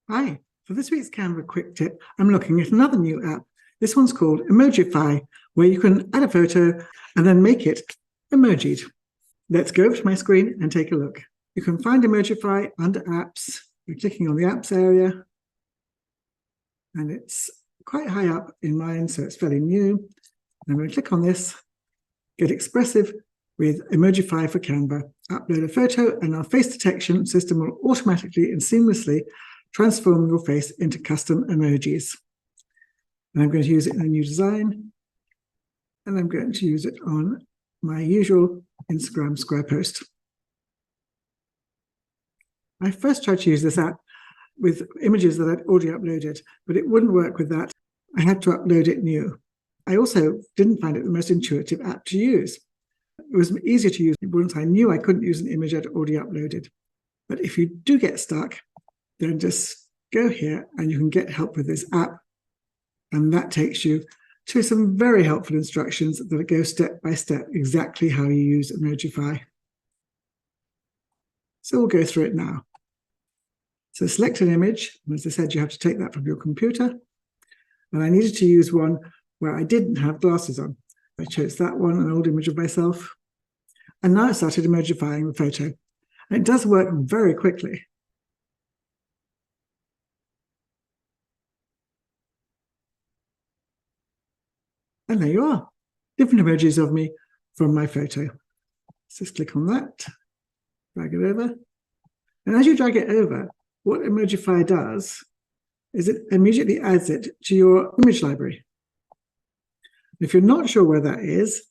Hi, for this week's Canva quick tip, I'm looking at another new app. This one's called Emojify, where you can add a photo and then make it emojied. Let's go over to my screen and take a look. You can find Emojify under apps. You're clicking on the apps area, and it's quite high up in mine, so it's fairly new. I'm going to click on this, get expressive with Emojify for Canva. Upload a photo and our face detection system will automatically and seamlessly transform your face into custom emojis. And I'm going to use it in a new design, and I'm going to use it on my usual Instagram square post. I first tried to use this app with images that I'd already uploaded, but it wouldn't work with that. I had to upload it new. I also didn't find it the most intuitive app to use. It was easier to use once I knew I couldn't use an image I'd already uploaded. But if you do get stuck, then just go here and you can get help with this app. And that takes you to some very helpful instructions that go step by step exactly how you use Emojify. So we'll go through it now. So select an image. As I said, you have to take that from your computer. And I needed to use one where I didn't have glasses on. I chose that one, an old image of myself. And now I started emojifying the photo. And it does work very quickly. And there you are, different emojis of me from my photo. Let's just click on that, drag it over. And as you drag it over, what Emojify does is it immediately adds it to your image library. If you're not sure where that is,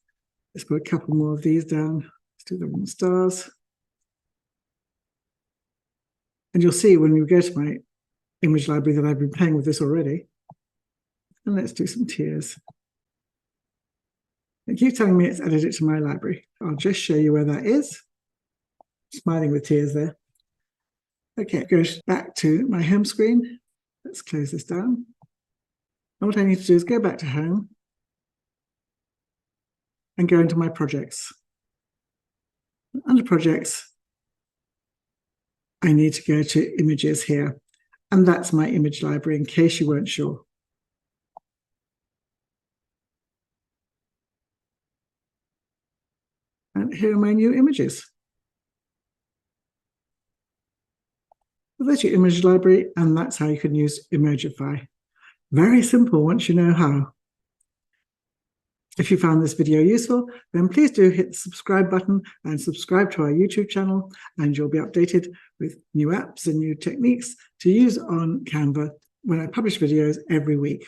let's put a couple more of these down. Let's do them in stars. And you'll see when you go to my image library that I've been playing with this already. And let's do some tears. It keeps telling me it's added it to my library. I'll just show you where that is. Smiling with tears there. Okay, go back to my home screen. Let's close this down. And what I need to do is go back to home and go into my projects. Under projects, I need to go to images here. And that's my image library in case you weren't sure. And here are my new images. So there's your image library, and that's how you can use Emojify. Very simple once you know how. If you found this video useful, then please do hit the subscribe button and subscribe to our YouTube channel, and you'll be updated with new apps and new techniques to use on Canva when I publish videos every week.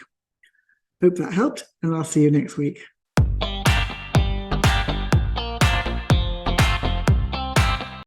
Hope that helped, and I'll see you next week.